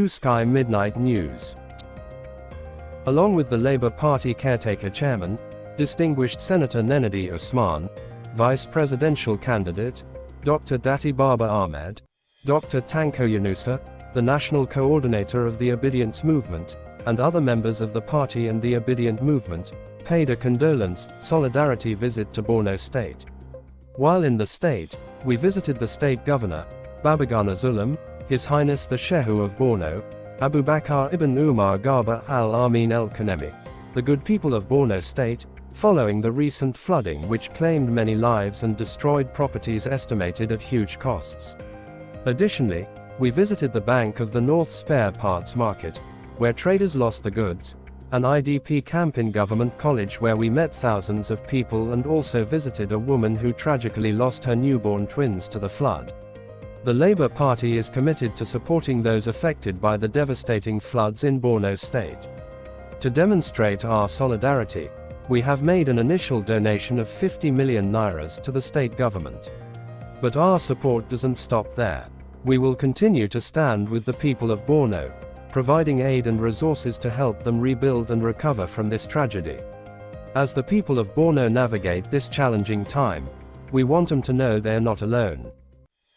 Sky Midnight News. Along with the Labour Party caretaker chairman, distinguished Senator Nenadi Usman, vice presidential candidate, Dr. Dati Baba Ahmed, Dr. Tanko Yunusa, the national coordinator of the Obedience Movement, and other members of the party and the Obedient Movement, paid a condolence, solidarity visit to Borno State. While in the state, we visited the state governor, Babagana Zulum, His Highness the Shehu of Borno, Abubakar ibn Umar Garba al-Amin el-Kanemi, the good people of Borno State, following the recent flooding which claimed many lives and destroyed properties estimated at huge costs. Additionally, we visited the Bank of the North Spare Parts Market, where traders lost the goods, an IDP camp in Government College where we met thousands of people and also visited a woman who tragically lost her newborn twins to the flood. The Labour Party is committed to supporting those affected by the devastating floods in Borno State. To demonstrate our solidarity, we have made an initial donation of 50 million nairas to the state government. But our support doesn't stop there. We will continue to stand with the people of Borno, providing aid and resources to help them rebuild and recover from this tragedy. As the people of Borno navigate this challenging time, we want them to know they're not alone.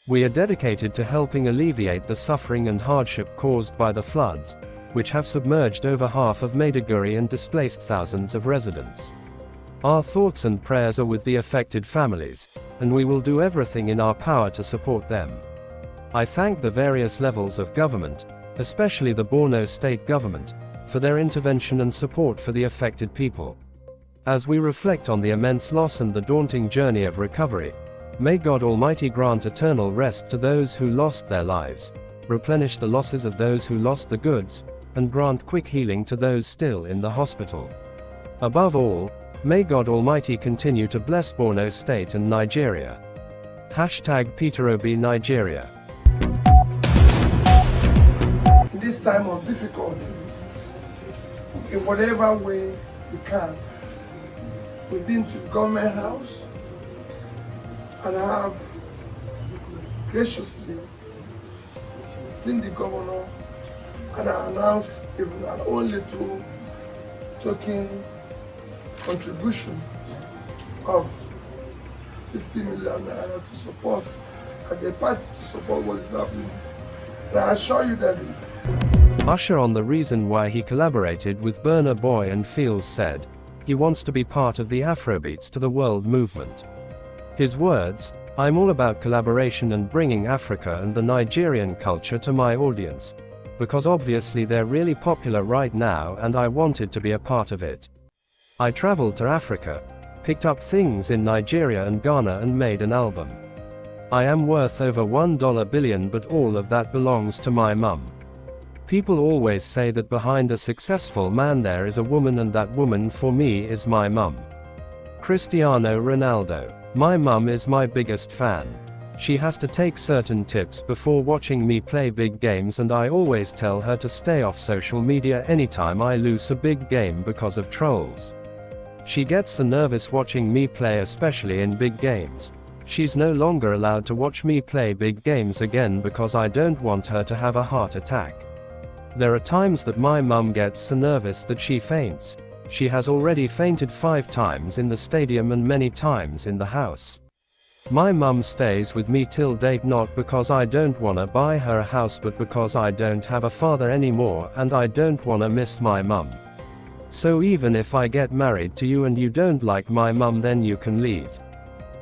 We are dedicated to helping alleviate the suffering and hardship caused by the floods, which have submerged over half of Maiduguri and displaced thousands of residents. Our thoughts and prayers are with the affected families, and we will do everything in our power to support them. I thank the various levels of government, especially the Borno state government, for their intervention and support for the affected people. As we reflect on the immense loss and the daunting journey of recovery, may God Almighty grant eternal rest to those who lost their lives, replenish the losses of those who lost the goods, and grant quick healing to those still in the hospital. Above all, may God Almighty continue to bless Borno State and Nigeria. Peter Obi Nigeria. In this time of difficulty, in whatever way we can, we've been to government house and have graciously seen the governor and announced even an only two token contribution of 50 million naira to support, as a party to support what is happening. And I assure you that Usher on the reason why he collaborated with Burna Boy and Fields said, he wants to be part of the Afrobeats to the world movement. His words, I'm all about collaboration and bringing Africa and the Nigerian culture to my audience, because obviously they're really popular right now and I wanted to be a part of it. I traveled to Africa, picked up things in Nigeria and Ghana and made an album. I am worth over $1 billion, but all of that belongs to my mum. People always say that behind a successful man there is a woman, and that woman for me is my mum. Cristiano Ronaldo. My mum is my biggest fan. She has to take certain tips before watching me play big games, and I always tell her to stay off social media anytime I lose a big game because of trolls. She gets so nervous watching me play, especially in big games. She's no longer allowed to watch me play big games again because I don't want her to have a heart attack. There are times that my mum gets so nervous that she faints. She has already fainted 5 times in the stadium and many times in the house. My mum stays with me till date, not because I don't wanna buy her a house, but because I don't have a father anymore and I don't wanna miss my mum. So even if I get married to you and you don't like my mum, then you can leave.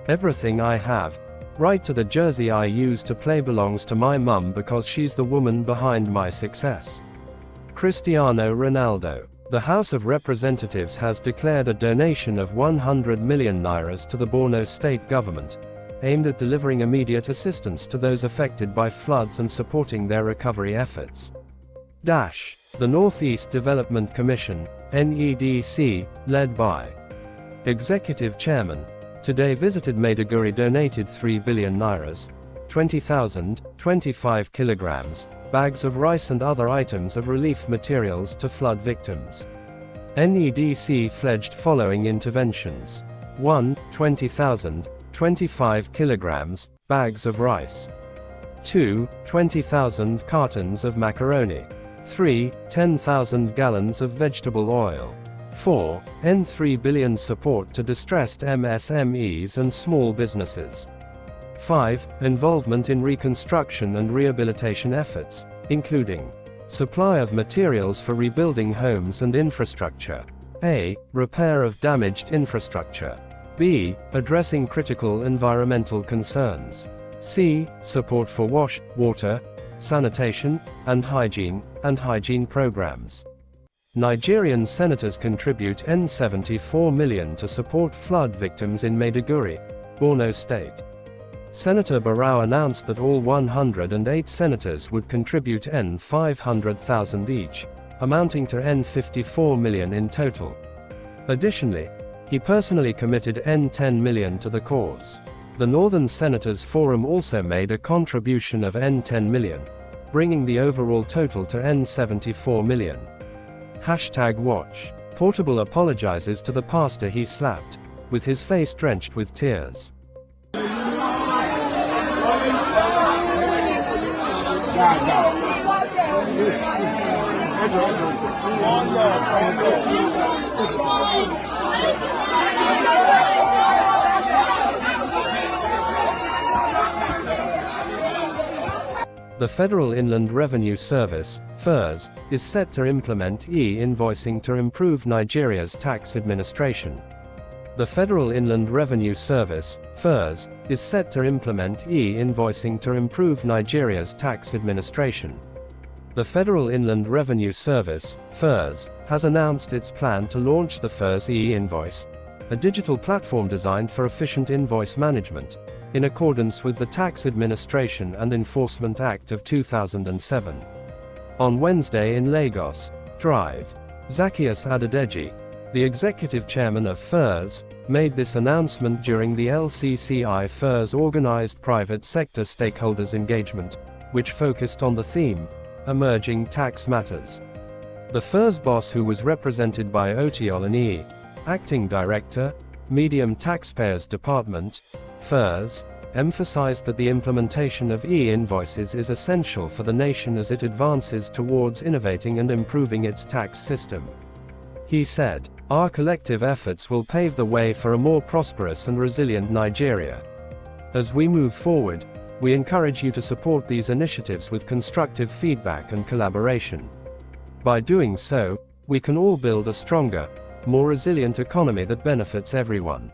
Everything I have, right to the jersey I use to play, belongs to my mum because she's the woman behind my success. Cristiano Ronaldo. The House of Representatives has declared a donation of 100 million nairas to the Borno state government, aimed at delivering immediate assistance to those affected by floods and supporting their recovery efforts. The Northeast Development Commission, NEDC, led by Executive Chairman, today visited Maiduguri, donated 3 billion nairas, 20,000, 25 kilograms, bags of rice and other items of relief materials to flood victims. NEDC pledged following interventions. 1. 20,000, 25 kilograms, bags of rice. 2. 20,000 cartons of macaroni. 3. 10,000 gallons of vegetable oil. 4. N3 billion support to distressed MSMEs and small businesses. 5. Involvement in reconstruction and rehabilitation efforts, including supply of materials for rebuilding homes and infrastructure. A. Repair of damaged infrastructure. B. Addressing critical environmental concerns. C. Support for water, sanitation, and hygiene programs. Nigerian senators contribute N74 million to support flood victims in Maiduguri, Borno State. Senator Barrow announced that all 108 senators would contribute N500,000 each, amounting to N54 million in total. Additionally, he personally committed N10 million to the cause. The Northern Senators Forum also made a contribution of N10 million, bringing the overall total to N74 million. #Watch. Portable apologizes to the pastor he slapped, with his face drenched with tears. The Federal Inland Revenue Service, FIRS, is set to implement e-invoicing to improve Nigeria's tax administration. The Federal Inland Revenue Service, FIRS, is set to implement e-invoicing to improve Nigeria's tax administration. The Federal Inland Revenue Service, FIRS, has announced its plan to launch the FIRS e-invoice, a digital platform designed for efficient invoice management, in accordance with the Tax Administration and Enforcement Act of 2007. On Wednesday in Lagos, Drive, Zacchaeus Adedeji, the executive chairman of FIRS, made this announcement during the LCCI FIRS organized private sector stakeholders engagement, which focused on the theme, Emerging Tax Matters. The FIRS boss, who was represented by Otiolani, acting director, Medium Taxpayers Department, FIRS, emphasized that the implementation of e-invoices is essential for the nation as it advances towards innovating and improving its tax system. He said, "Our collective efforts will pave the way for a more prosperous and resilient Nigeria. As we move forward, we encourage you to support these initiatives with constructive feedback and collaboration. By doing so, we can all build a stronger, more resilient economy that benefits everyone."